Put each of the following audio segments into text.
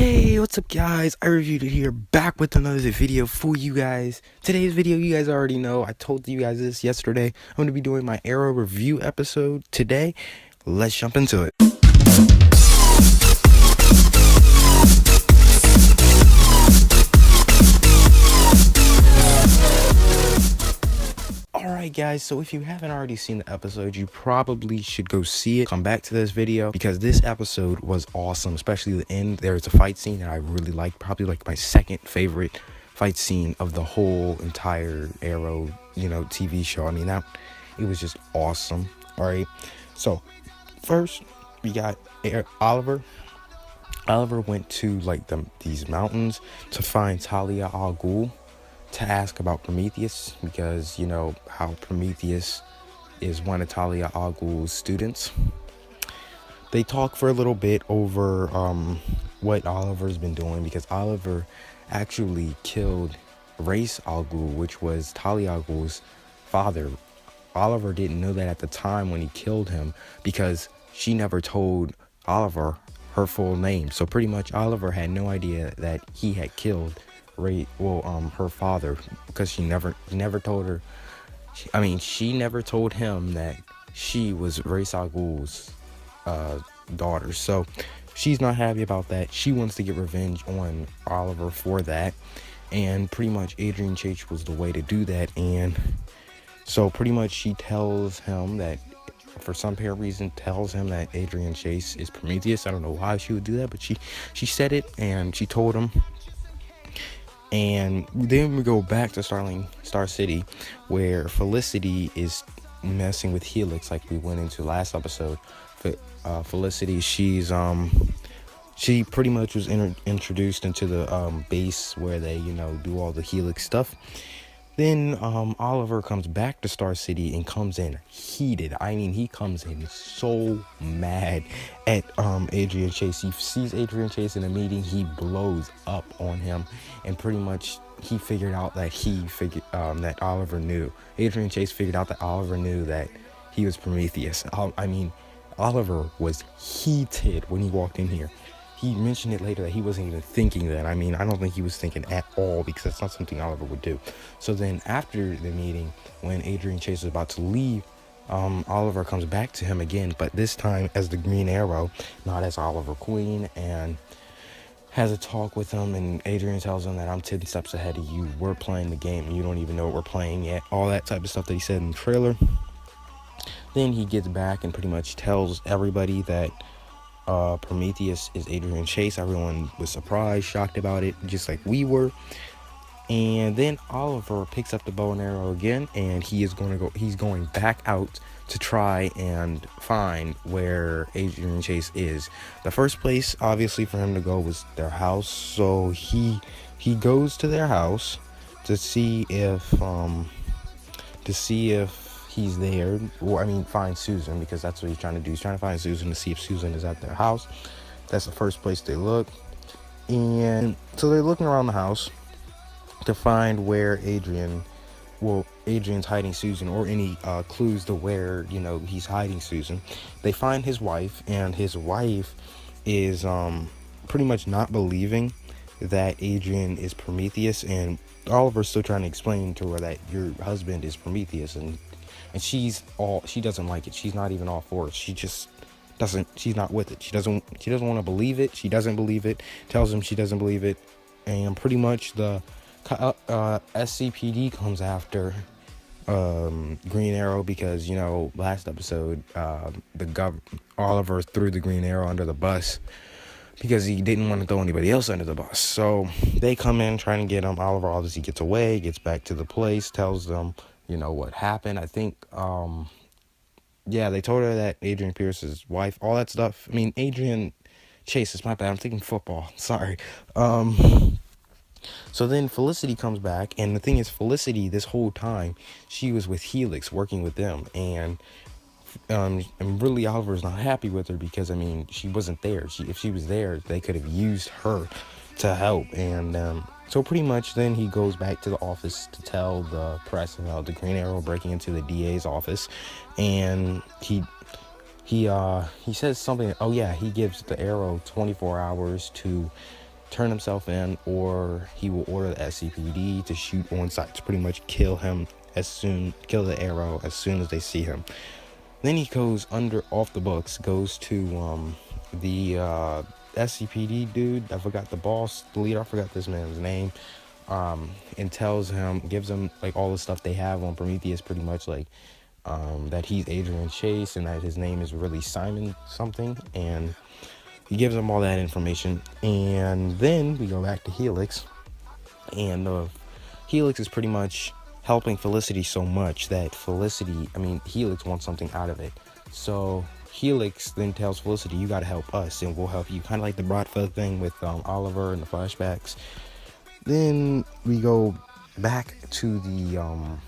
Hey, what's up guys? iReviewedIt here, back with another video for you guys. Today's video, you guys already know, I told you guys this yesterday. I'm going to be doing my Arrow review episode today. Let's jump into it. Alright guys, so if you haven't already seen the episode, you probably should go see it. Come back to this video because this episode was awesome, especially the end. There's a fight scene that I really like, probably like my second favorite fight scene of the whole entire Arrow, TV show. I mean, it was just awesome. Alright, so first we got Oliver. Oliver went to like these mountains to find Talia al Ghul, to ask about Prometheus, because you know how Prometheus is one of Talia al Ghul's students. They talk for a little bit over what Oliver's been doing, because Oliver actually killed Ra's al Ghul, which was Talia al Ghul's father. Oliver didn't know that at the time when he killed him, because she never told Oliver her full name. So pretty much Oliver had no idea that he had killed her father, because she never told her. She never told him that she was Ra's al Ghul's daughter. So she's not happy about that. She wants to get revenge on Oliver for that, and pretty much Adrian Chase was the way to do that. And so pretty much she tells him that, for some apparent reason, tells him that Adrian Chase is Prometheus. I don't know why she would do that, but she said it, and she told him. And then we go back to Star City, where Felicity is messing with Helix, like we went into last episode. Felicity, she pretty much was introduced into the base where they, do all the Helix stuff. Then Oliver comes back to Star City and comes in heated. He comes in so mad at Adrian Chase. He sees Adrian Chase in a meeting. He blows up on him, and pretty much he figured out that that Oliver knew. Adrian Chase figured out that Oliver knew that he was Prometheus. Oliver was heated when he walked in here. He mentioned it later that he wasn't even thinking that. I don't think he was thinking at all, because that's not something Oliver would do. So then after the meeting, when Adrian Chase is about to leave, Oliver comes back to him again, but this time as the Green Arrow, not as Oliver Queen, and has a talk with him. And Adrian tells him that I'm 10 steps ahead of you. We're playing the game, and you don't even know what we're playing yet. All that type of stuff that he said in the trailer. Then he gets back and pretty much tells everybody that Prometheus is Adrian Chase. Everyone was surprised, shocked about it, just like we were. And then Oliver picks up the bow and arrow again, and he's going back out to try and find where Adrian Chase is. The first place obviously for him to go was their house, so he goes to their house to see if he's there, or find Susan, because that's what he's trying to do. He's trying to find Susan to see if Susan is at their house. That's the first place they look. And so they're looking around the house to find where Adrian's hiding Susan, or any clues to where he's hiding Susan. They find his wife, and his wife is pretty much not believing that Adrian is Prometheus, and Oliver's still trying to explain to her that your husband is Prometheus, and she doesn't like it. She's not even all for it. She's not with it. She doesn't want to believe it. She doesn't believe it. Tells him she doesn't believe it. And pretty much the SCPD comes after Green Arrow, because last episode Oliver threw the Green Arrow under the bus because he didn't want to throw anybody else under the bus. So they come in trying to get him. Oliver obviously gets away, gets back to the place, tells them what happened. I think they told her that Adrian Pierce's wife, all that stuff. Adrian Chase, is my bad, I'm thinking football, sorry. So then Felicity comes back, and the thing is, Felicity, this whole time, she was with Helix, working with them, and really Oliver's not happy with her, because she wasn't there. If she was there, they could have used her to help. And so pretty much then he goes back to the office to tell the press about the Green Arrow breaking into the DA's office, and he says something. Oh yeah, he gives the Arrow 24 hours to turn himself in, or he will order the SCPD to shoot on sight, to pretty much kill the arrow as soon as they see him. Then he goes off the books, goes to the SCPD dude. I forgot the boss, the leader. I forgot this man's name. And gives him like all the stuff they have on Prometheus, pretty much like that he's Adrian Chase and that his name is really Simon something. And he gives him all that information. And then we go back to Helix, and Helix is pretty much helping Felicity so much that Helix wants something out of it. So Helix then tells Felicity, you gotta help us and we'll help you. Kind of like the Bradford thing with Oliver and the flashbacks. Then we go back to the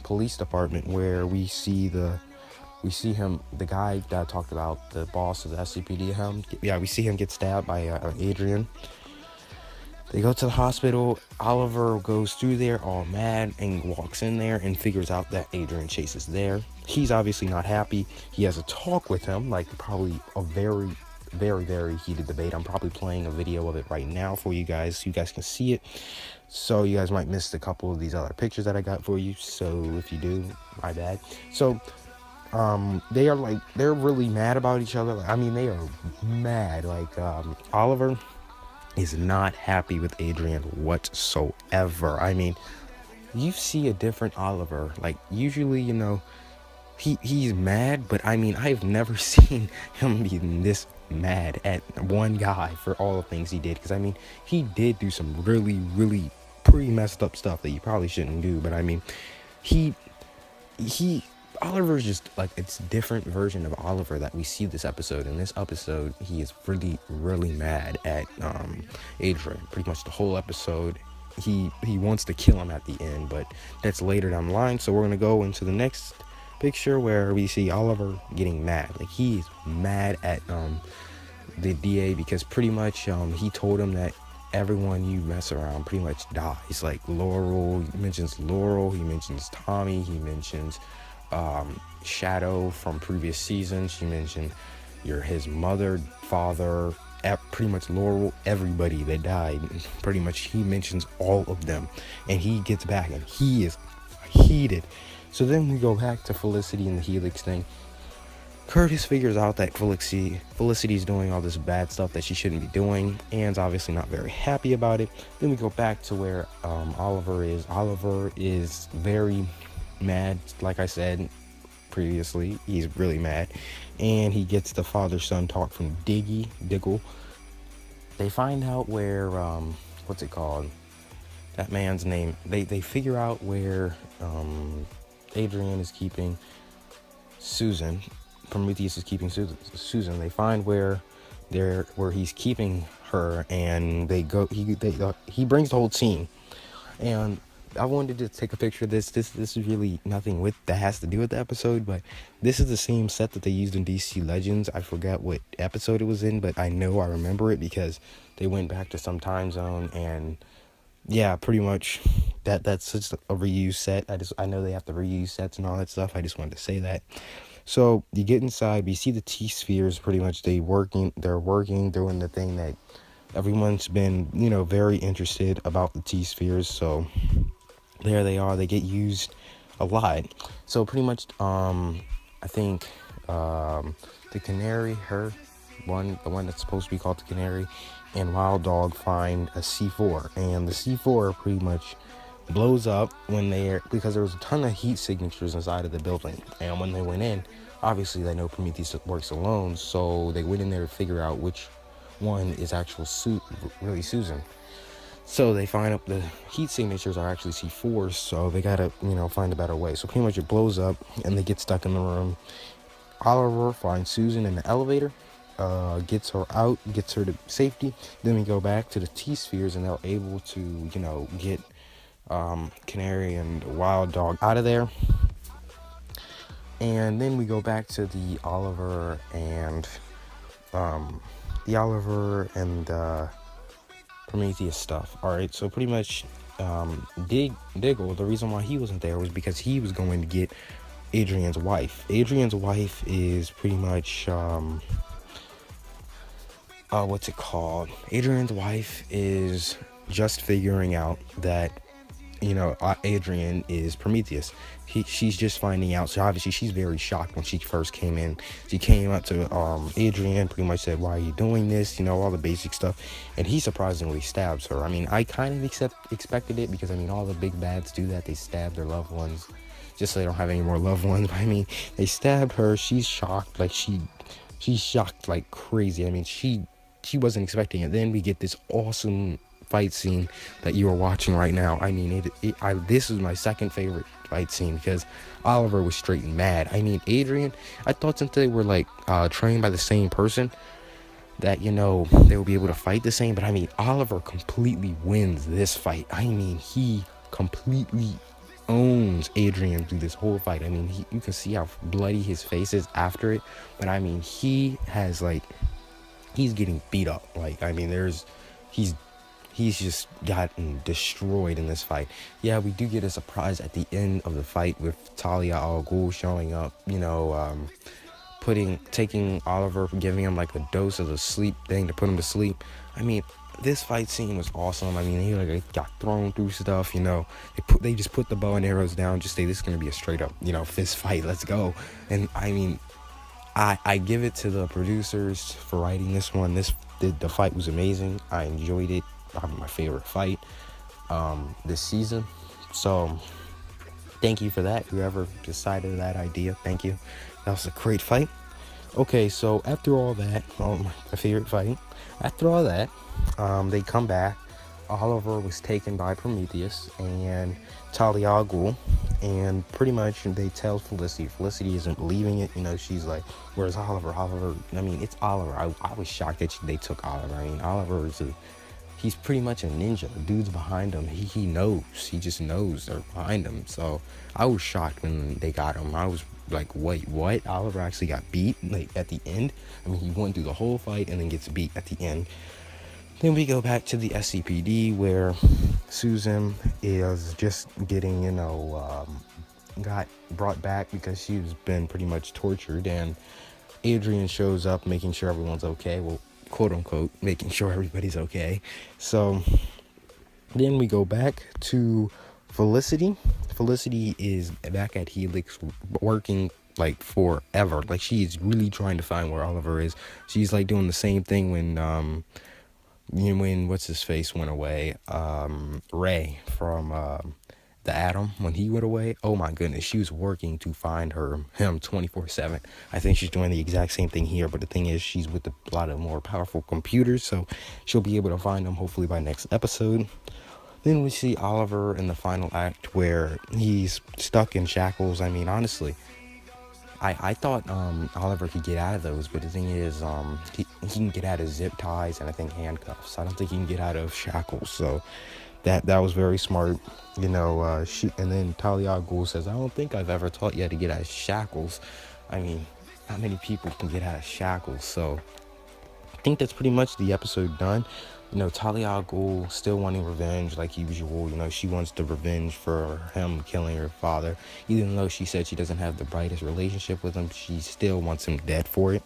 police department where we see him, the guy that I talked about, the boss of the SCPD, we see him get stabbed by Adrian. They go to the hospital. Oliver goes through there all mad and walks in there and figures out that Adrian Chase is there. He's obviously not happy. He has a talk with him, like probably a very, very, very heated debate. I'm probably playing a video of it right now for you guys so you guys can see it. So you guys might miss a couple of these other pictures that I got for you. So if you do, my bad. So they're really mad about each other. They are mad. Oliver is not happy with Adrian whatsoever. You see a different Oliver. Like, usually, he's mad, but I've never seen him be this mad at one guy for all the things he did. Because, he did do some really, really pretty messed up stuff that you probably shouldn't do. But, Oliver's just like, it's a different version of Oliver that we see this episode. In this episode, he is really, really mad at Adrian. Pretty much the whole episode. He wants to kill him at the end, but that's later down the line. So we're going to go into the next picture where we see Oliver getting mad. Like, he is mad at the DA because pretty much he told him that everyone you mess around pretty much dies. Like Laurel, he mentions Tommy, he mentions Shadow from previous seasons. She mentioned his mother, father, pretty much Laurel, everybody that died. Pretty much he mentions all of them, and he gets back and he is heated. So then we go back to Felicity and the Helix thing. Curtis figures out that Felicity's doing all this bad stuff that she shouldn't be doing, and's obviously not very happy about it. Then we go back to where Oliver is. Oliver is very mad, like I said previously. He's really mad, and he gets the father-son talk from Diggle. They find out where what's it called, that man's name. They figure out where Adrian is keeping Susan. Prometheus is keeping Susan. They find where he's keeping her, and he brings the whole team. And I wanted to take a picture of this. This is really nothing that has to do with the episode, but this is the same set that they used in DC Legends. I forgot what episode it was in, but I remember it because they went back to some time zone, and yeah, pretty much that's just a reused set. I know they have to reuse sets and all that stuff. I just wanted to say that. So you get inside, we see the T-spheres. Pretty much they're working, doing the thing that everyone's been, very interested about, the T-spheres. So there they are. They get used a lot. So pretty much, I think the Canary, the one that's supposed to be called the Canary, and Wild Dog find a C4, and the C4 pretty much blows up because there was a ton of heat signatures inside of the building. And when they went in, obviously they know Prometheus works alone, so they went in there to figure out which one is really Susan. So they find out the heat signatures are actually C4s, so they gotta, find a better way. So pretty much it blows up, and they get stuck in the room. Oliver finds Susan in the elevator, gets her out, gets her to safety. Then we go back to the T-spheres, and they're able to, get Canary and Wild Dog out of there. And then we go back to the Oliver and Prometheus stuff. Alright, so pretty much Diggle, the reason why he wasn't there was because he was going to get Adrian's wife. Adrian's wife is pretty much what's it called? Adrian's wife is just figuring out that, Adrian is Prometheus. She's just finding out. So obviously she's very shocked when she first came in. She came up to Adrian, pretty much said, "Why are you doing this?" All the basic stuff. And he surprisingly stabs her. I mean, I kind of expected it because, all the big bads do that. They stab their loved ones just so they don't have any more loved ones. But, they stabbed her. She's shocked. Like, she's shocked like crazy. She wasn't expecting it. Then we get this awesome fight scene that you are watching right now. This is my second favorite fight scene because Oliver was straight mad. Adrian, I thought since they were trained by the same person that they would be able to fight the same, but Oliver completely wins this fight. He completely owns Adrian through this whole fight. You can see how bloody his face is after it, but he has he's getting beat up. He's just gotten destroyed in this fight. Yeah, we do get a surprise at the end of the fight with Talia al Ghul showing up, taking Oliver, giving him a dose of the sleep thing to put him to sleep. This fight scene was awesome. He got thrown through stuff, they just put the bow and arrows down, just say this is going to be a straight up, fist fight, let's go. And I give it to the producers for writing this one. The fight was amazing. I enjoyed it. Probably my favorite fight this season. So thank you for that. Whoever decided that idea, thank you. That was a great fight. Okay, so after all that, my favorite fight. After all that, they come back. Oliver was taken by Prometheus and Talia al Ghul, and pretty much they tell Felicity. Felicity isn't believing it. She's like, "Where's Oliver? Oliver." It's Oliver. I was shocked that they took Oliver. Oliver is he's pretty much a ninja. The dude's behind him. He knows. He just knows they're behind him. So I was shocked when they got him. I was like, wait, what? Oliver actually got beat at the end? He went through the whole fight and then gets beat at the end. Then we go back to the SCPD where Susan is just getting, got brought back because she's been pretty much tortured, and Adrian shows up making sure everyone's okay. Well, quote unquote, making sure everybody's okay. So then we go back to Felicity. Felicity is back at Helix working forever. She's really trying to find where Oliver is. She's doing the same thing when what's his face went away, Ray from the Atom, when he went away. Oh my goodness, she was working to find him 24/7. I think she's doing the exact same thing here, but the thing is, she's with a lot of more powerful computers, so she'll be able to find him hopefully by next episode. Then we see Oliver in the final act where he's stuck in shackles. Honestly, I thought Oliver could get out of those, but the thing is, he can get out of zip ties and I think handcuffs. I don't think he can get out of shackles, so that was very smart. And then Talia al Ghul says, "I don't think I've ever taught you how to get out of shackles." Not many people can get out of shackles, so I think that's pretty much the episode done. Talia al Ghul still wanting revenge like usual. She wants the revenge for him killing her father. Even though she said she doesn't have the brightest relationship with him, she still wants him dead for it.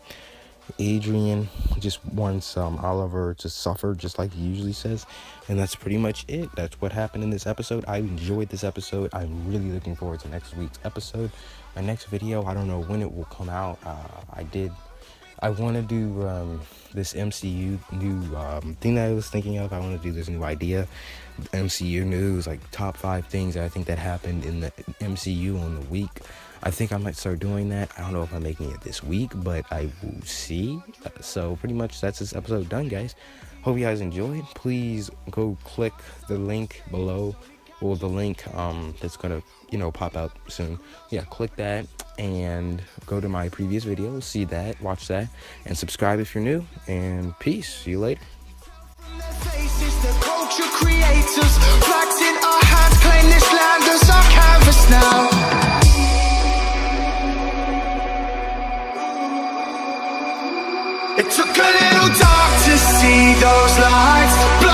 Adrian just wants Oliver to suffer just like he usually says, and that's pretty much it. That's what happened in this episode. I enjoyed this episode. I'm really looking forward to next week's episode. My next video, I don't know when it will come out. I want to do this MCU new thing that I was thinking of. I want to do this new idea, MCU news, top 5 things that I think that happened in the MCU on the week. I think I might start doing that. I don't know if I'm making it this week, but I will see. So pretty much that's this episode done, guys. Hope you guys enjoyed. Please go click the link below, or the link that's gonna pop out soon. Yeah, click that and go to my previous video, see that, watch that, and subscribe if you're new. And peace. See you later. The culture creators, flags in our hands, claim this land as our canvas now. It took a little dark to see those lights.